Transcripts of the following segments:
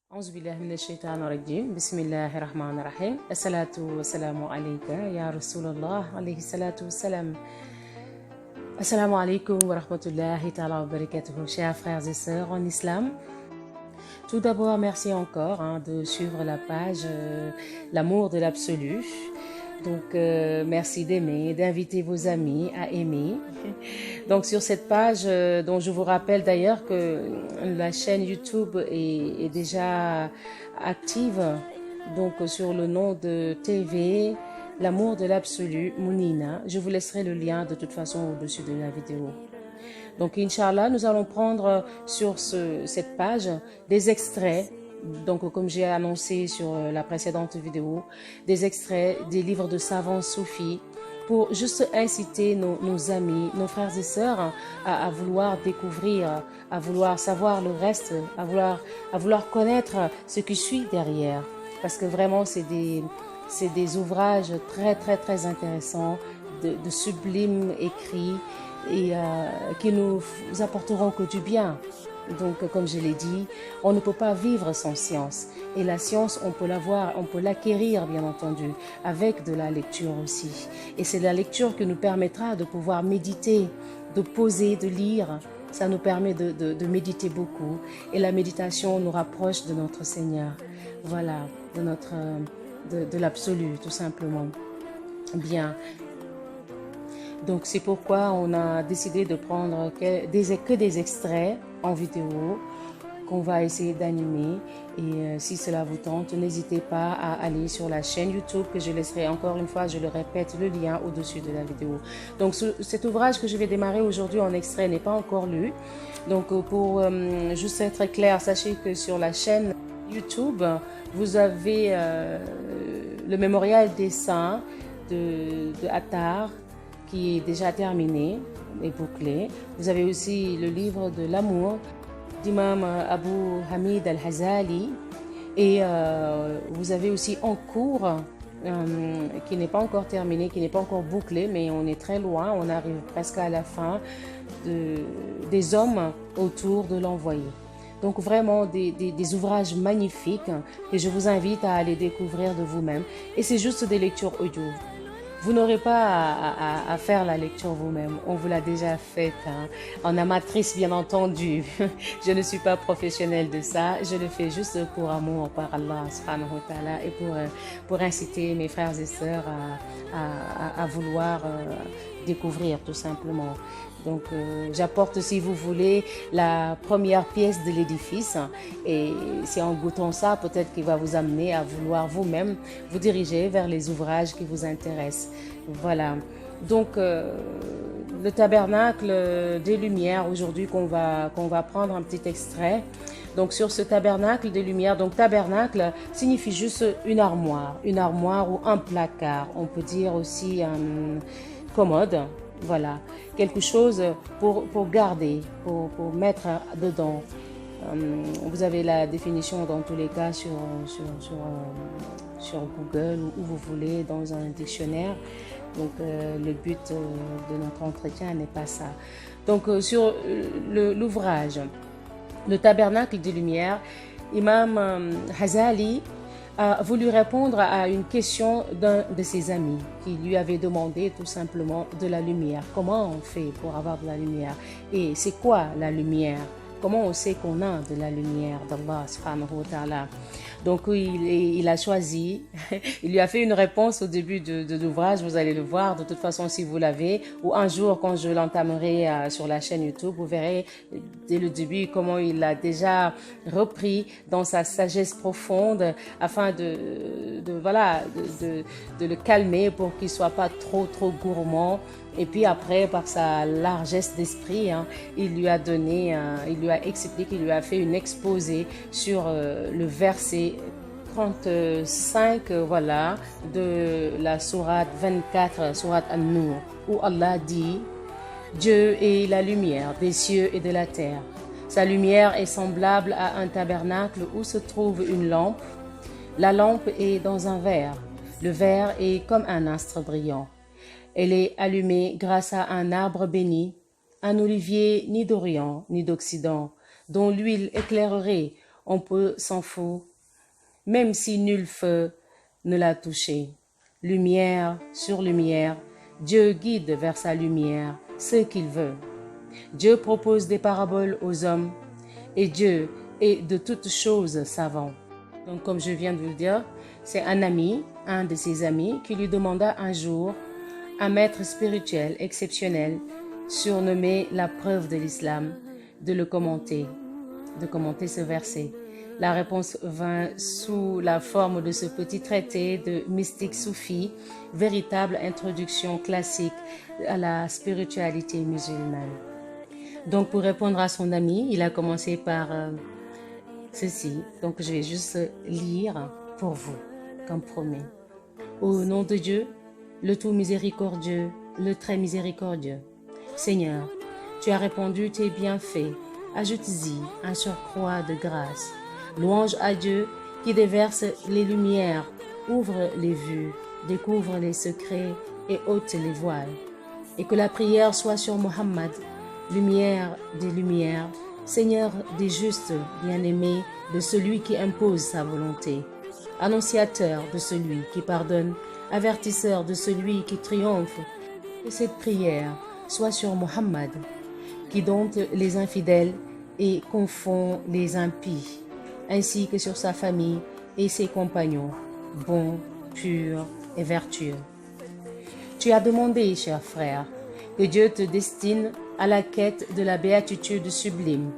أعوذ بالله من الشيطان الرجيم بسم الله الرحمن الرحيم الصلاة والسلام عليك يا رسول الله عليه الصلاة والسلام. Assalamu alaikum wa rahmatullahi ta'ala wa barakatuhu, chers frères et sœurs en islam. Tout d'abord, merci encore de suivre la page L'amour de l'absolu. Donc, merci d'aimer, d'inviter vos amis à aimer. Donc, sur cette page, dont je vous rappelle d'ailleurs que la chaîne YouTube est déjà active, donc sur le nom de TV L'amour de l'absolu, Mounina. Je vous laisserai le lien de toute façon au-dessus de la vidéo. Donc, Inch'Allah, nous allons prendre sur cette page des extraits. Donc, comme j'ai annoncé sur la précédente vidéo, des extraits des livres de savants soufis pour juste inciter nos amis, nos frères et sœurs à vouloir découvrir, à vouloir savoir le reste, à vouloir connaître ce qui suit derrière. Parce que vraiment, c'est des ouvrages très, très, très intéressants, de sublimes écrits et qui nous apporteront que du bien. Donc, comme je l'ai dit, on ne peut pas vivre sans science. Et la science, on peut l'avoir, on peut l'acquérir, bien entendu, avec de la lecture aussi. Et c'est la lecture qui nous permettra de pouvoir méditer, de poser, de lire. Ça nous permet de méditer beaucoup. Et la méditation nous rapproche de notre Seigneur. Voilà, de l'absolu, tout simplement. Bien. Donc, c'est pourquoi on a décidé de prendre que des extraits en vidéo qu'on va essayer d'animer. Et si cela vous tente, n'hésitez pas à aller sur la chaîne YouTube que je laisserai encore une fois, je le répète, le lien au-dessus de la vidéo. Donc, cet ouvrage que je vais démarrer aujourd'hui en extrait n'est pas encore lu. Donc, pour juste être clair, sachez que sur la chaîne YouTube, vous avez le mémorial des saints de Attar, qui est déjà terminé et bouclé. Vous avez aussi le livre de l'amour d'Imam Abu Hamid al-Hazali et vous avez aussi en cours qui n'est pas encore terminé, qui n'est pas encore bouclé, mais on est très loin, on arrive presque à la fin des hommes autour de l'envoyé. Donc vraiment des ouvrages magnifiques que je vous invite à aller découvrir de vous-même. Et c'est juste des lectures audio. Vous n'aurez pas à faire la lecture vous-même, on vous l'a déjà faite, en amatrice bien entendu. Je ne suis pas professionnelle de ça, je le fais juste pour amour par Allah subhanahu wa ta'ala et pour inciter mes frères et sœurs à vouloir découvrir tout simplement. Donc j'apporte, si vous voulez, la première pièce de l'édifice et c'est en goûtant ça peut-être qu'il va vous amener à vouloir vous-même vous diriger vers les ouvrages qui vous intéressent. Voilà. Donc le tabernacle des Lumières aujourd'hui qu'on va prendre un petit extrait. Donc sur ce tabernacle des Lumières, donc tabernacle signifie juste une armoire ou un placard. On peut dire aussi un commode. Voilà, quelque chose pour garder, pour mettre dedans. Vous avez la définition dans tous les cas sur Google ou où vous voulez, dans un dictionnaire. Donc le but de notre entretien n'est pas ça. Donc sur l'ouvrage, le tabernacle des Lumières, Imam Hazali a voulu répondre à une question d'un de ses amis qui lui avait demandé tout simplement de la lumière. Comment on fait pour avoir de la lumière? Et c'est quoi la lumière? Comment on sait qu'on a de la lumière d'Allah subhanahu wa ta'ala? Donc il a choisi, il lui a fait une réponse au début de l'ouvrage, vous allez le voir de toute façon si vous l'avez, ou un jour quand je l'entamerai sur la chaîne YouTube, vous verrez dès le début comment il a déjà repris dans sa sagesse profonde afin de le calmer pour qu'il soit pas trop gourmand. Et puis après, par sa largesse d'esprit, il lui a expliqué, il lui a fait une exposé sur le verset 35, voilà, de la sourate 24, sourate An-Nur, où Allah dit « Dieu est la lumière des cieux et de la terre. Sa lumière est semblable à un tabernacle où se trouve une lampe. La lampe est dans un verre. Le verre est comme un astre brillant. Elle est allumée grâce à un arbre béni, un olivier ni d'Orient ni d'Occident, dont l'huile éclairerait on peut s'en foutre, même si nul feu ne l'a touché. Lumière sur lumière, Dieu guide vers sa lumière ceux qu'il veut. Dieu propose des paraboles aux hommes et Dieu est de toutes choses savant. Donc comme je viens de vous le dire, c'est un de ses amis, qui lui demanda un jour un maître spirituel exceptionnel, surnommé la preuve de l'islam, de commenter ce verset. La réponse vint sous la forme de ce petit traité de mystique soufi, véritable introduction classique à la spiritualité musulmane. Donc pour répondre à son ami, il a commencé par ceci. Donc je vais juste lire pour vous, comme promis. Au nom de Dieu, le tout miséricordieux, le très miséricordieux. Seigneur, tu as répandu tes bienfaits, ajoute-y un surcroît de grâce. Louange à Dieu qui déverse les lumières, ouvre les vues, découvre les secrets et ôte les voiles. Et que la prière soit sur Mohammed, lumière des lumières, Seigneur des justes, bien-aimé de celui qui impose sa volonté, annonciateur de celui qui pardonne, avertisseur de celui qui triomphe. Que cette prière soit sur Mohammed, qui dompte les infidèles et confond les impies, ainsi que sur sa famille et ses compagnons, bons, purs et vertueux. Tu as demandé, cher frère, que Dieu te destine à la quête de la béatitude sublime,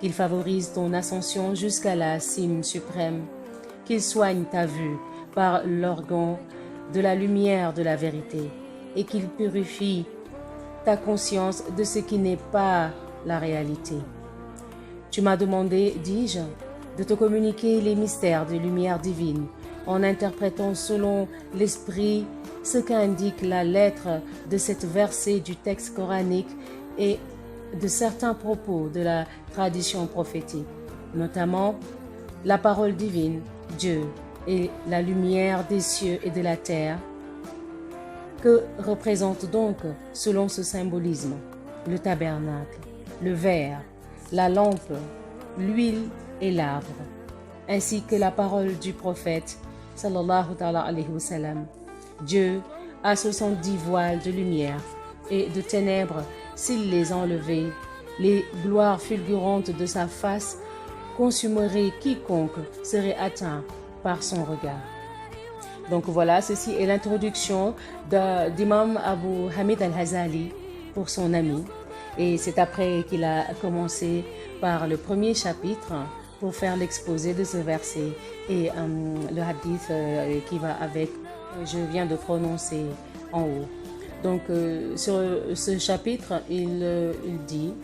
qu'il favorise ton ascension jusqu'à la cime suprême, qu'il soigne ta vue par l'organ de la lumière de la vérité et qu'il purifie ta conscience de ce qui n'est pas la réalité. Tu m'as demandé, dis-je, de te communiquer les mystères des lumières divines en interprétant selon l'esprit ce qu'indique la lettre de cette versée du texte coranique et de certains propos de la tradition prophétique, notamment la parole divine, Dieu et la lumière des cieux et de la terre. Que représente donc, selon ce symbolisme, le tabernacle, le verre, la lampe, l'huile et l'arbre, ainsi que la parole du prophète, sallallahu alayhi wa sallam. Dieu a 70 voiles de lumière et de ténèbres. S'il les enlevait, les gloires fulgurantes de sa face consumeraient quiconque serait atteint par son regard. Donc voilà, ceci est l'introduction d'Imam Abu Hamid al-Ghazali pour son ami. Et c'est après qu'il a commencé par le premier chapitre pour faire l'exposé de ce verset et le hadith qui va avec, je viens de prononcer en haut. Donc sur ce chapitre, il dit,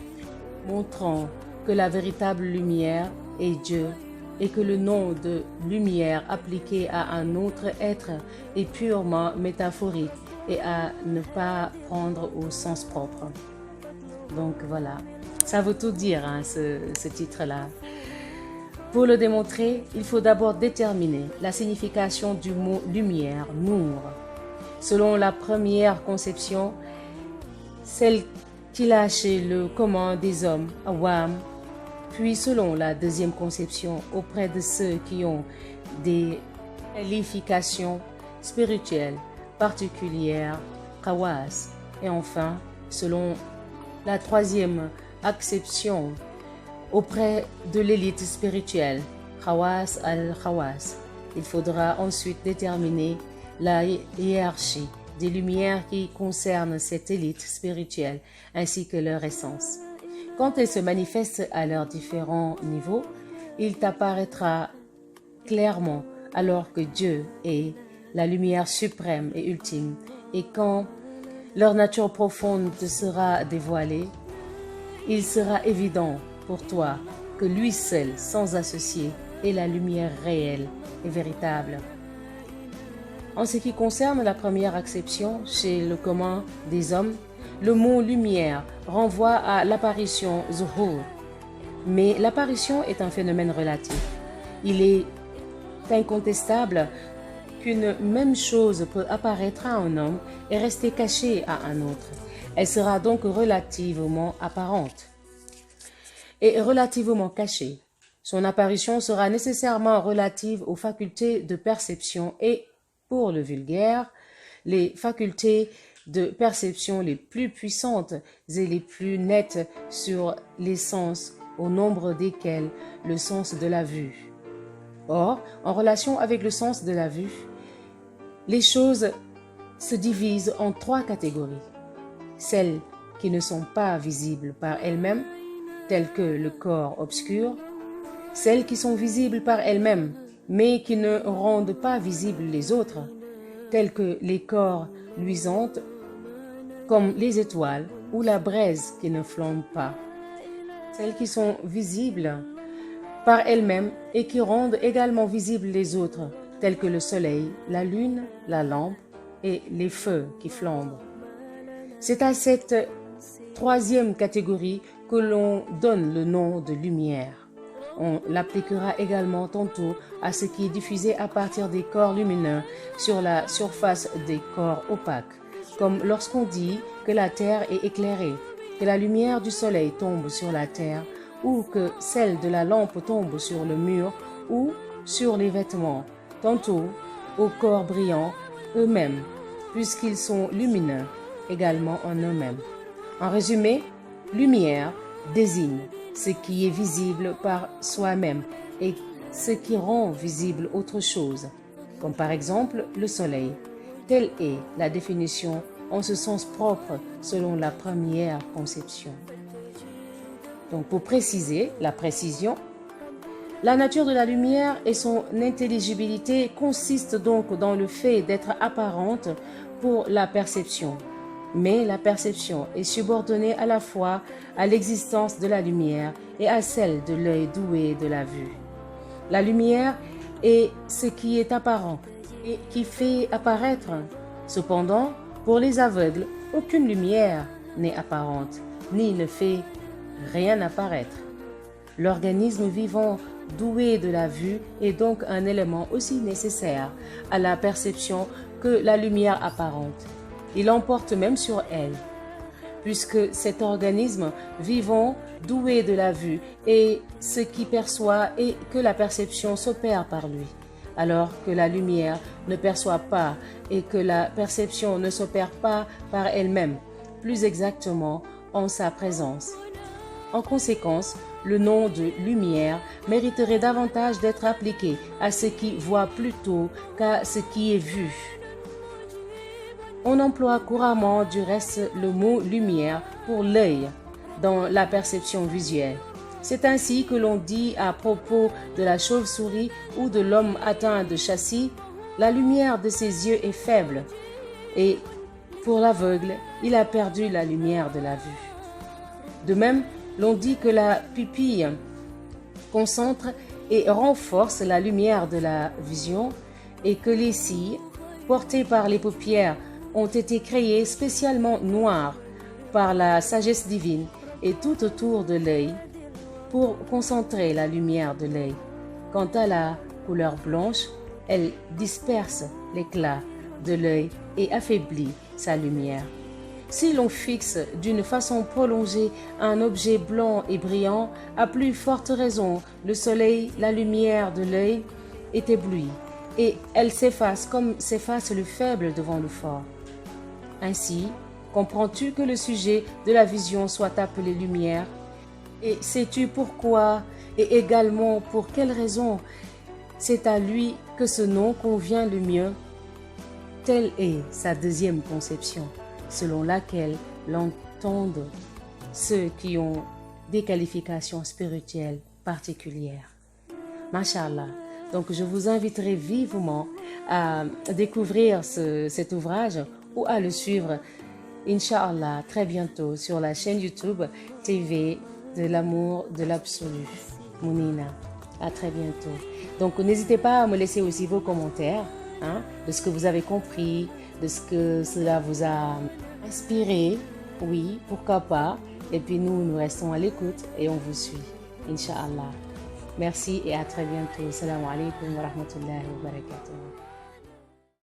montrant que la véritable lumière est Dieu et que le nom de lumière appliqué à un autre être est purement métaphorique et à ne pas prendre au sens propre. Donc voilà, ça veut tout dire, hein, ce titre-là. Pour le démontrer, il faut d'abord déterminer la signification du mot lumière, nour. Selon la première conception, celle qu'il a chez le commun des hommes, awam, puis selon la deuxième conception auprès de ceux qui ont des qualifications spirituelles particulières, khawas, et enfin selon la troisième acception auprès de l'élite spirituelle, khawas al-khawas. Il faudra ensuite déterminer la hiérarchie des lumières qui concernent cette élite spirituelle ainsi que leur essence. Quand elles se manifestent à leurs différents niveaux, il t'apparaîtra clairement alors que Dieu est la lumière suprême et ultime, et quand leur nature profonde te sera dévoilée, il sera évident pour toi que lui seul, sans associé, est la lumière réelle et véritable. En ce qui concerne la première acception chez le commun des hommes, le mot lumière renvoie à l'apparition zuhur. Mais l'apparition est un phénomène relatif. Il est incontestable qu'une même chose peut apparaître à un homme et rester cachée à un autre. Elle sera donc relativement apparente et relativement cachée. Son apparition sera nécessairement relative aux facultés de perception et, pour le vulgaire, les facultés de perception les plus puissantes et les plus nettes sur les sens, au nombre desquels le sens de la vue. Or, en relation avec le sens de la vue, les choses se divisent en 3 catégories. Celles qui ne sont pas visibles par elles-mêmes, telles que le corps obscur, celles qui sont visibles par elles-mêmes, mais qui ne rendent pas visibles les autres, telles que les corps luisantes, comme les étoiles ou la braise qui ne flambe pas. Celles qui sont visibles par elles-mêmes et qui rendent également visibles les autres, tels que le soleil, la lune, la lampe et les feux qui flambent. C'est à cette 3e catégorie que l'on donne le nom de lumière. On l'appliquera également tantôt à ce qui est diffusé à partir des corps lumineux sur la surface des corps opaques, comme lorsqu'on dit que la terre est éclairée, que la lumière du soleil tombe sur la terre, ou que celle de la lampe tombe sur le mur ou sur les vêtements, tantôt aux corps brillants eux-mêmes, puisqu'ils sont lumineux également en eux-mêmes. En résumé, lumière désigne ce qui est visible par soi-même et ce qui rend visible autre chose, comme par exemple le soleil. Telle est la définition en ce sens propre selon la première conception. Donc pour préciser, la précision, la nature de la lumière et son intelligibilité consistent donc dans le fait d'être apparente pour la perception. Mais la perception est subordonnée à la fois à l'existence de la lumière et à celle de l'œil doué de la vue. La lumière est ce qui est apparent et qui fait apparaître. Cependant, pour les aveugles, aucune lumière n'est apparente, ni ne fait rien apparaître. L'organisme vivant doué de la vue est donc un élément aussi nécessaire à la perception que la lumière apparente. Il l'emporte même sur elle, puisque cet organisme vivant doué de la vue est ce qui perçoit et que la perception s'opère par lui, alors que la lumière ne perçoit pas et que la perception ne s'opère pas par elle-même, plus exactement en sa présence. En conséquence, le nom de lumière mériterait davantage d'être appliqué à ce qui voit plutôt qu'à ce qui est vu. On emploie couramment du reste le mot lumière pour l'œil dans la perception visuelle. C'est ainsi que l'on dit à propos de la chauve-souris ou de l'homme atteint de châssis, la lumière de ses yeux est faible, et pour l'aveugle, il a perdu la lumière de la vue. De même, l'on dit que la pupille concentre et renforce la lumière de la vision et que les cils portés par les paupières ont été créés spécialement noirs par la sagesse divine et tout autour de l'œil pour concentrer la lumière de l'œil. Quant à la couleur blanche, elle disperse l'éclat de l'œil et affaiblit sa lumière. Si l'on fixe d'une façon prolongée un objet blanc et brillant, à plus forte raison, le soleil, la lumière de l'œil est éblouie et elle s'efface comme s'efface le faible devant le fort. Ainsi, comprends-tu que le sujet de la vision soit appelé lumière? Et sais-tu pourquoi et également pour quelle raison c'est à lui que ce nom convient le mieux? Telle est sa deuxième conception, selon laquelle l'entendent ceux qui ont des qualifications spirituelles particulières. Masha'Allah. Donc je vous inviterai vivement à découvrir cet ouvrage ou à le suivre, Inch'Allah, très bientôt sur la chaîne YouTube TV de l'amour de l'absolu, Mounina. À très bientôt. Donc n'hésitez pas à me laisser aussi vos commentaires de ce que vous avez compris, de ce que cela vous a inspiré. Oui, pourquoi pas. Et puis nous restons à l'écoute et on vous suit, Inch'Allah. Merci et à très bientôt. Salam alaikum wa rahmatullahi wa barakatuh.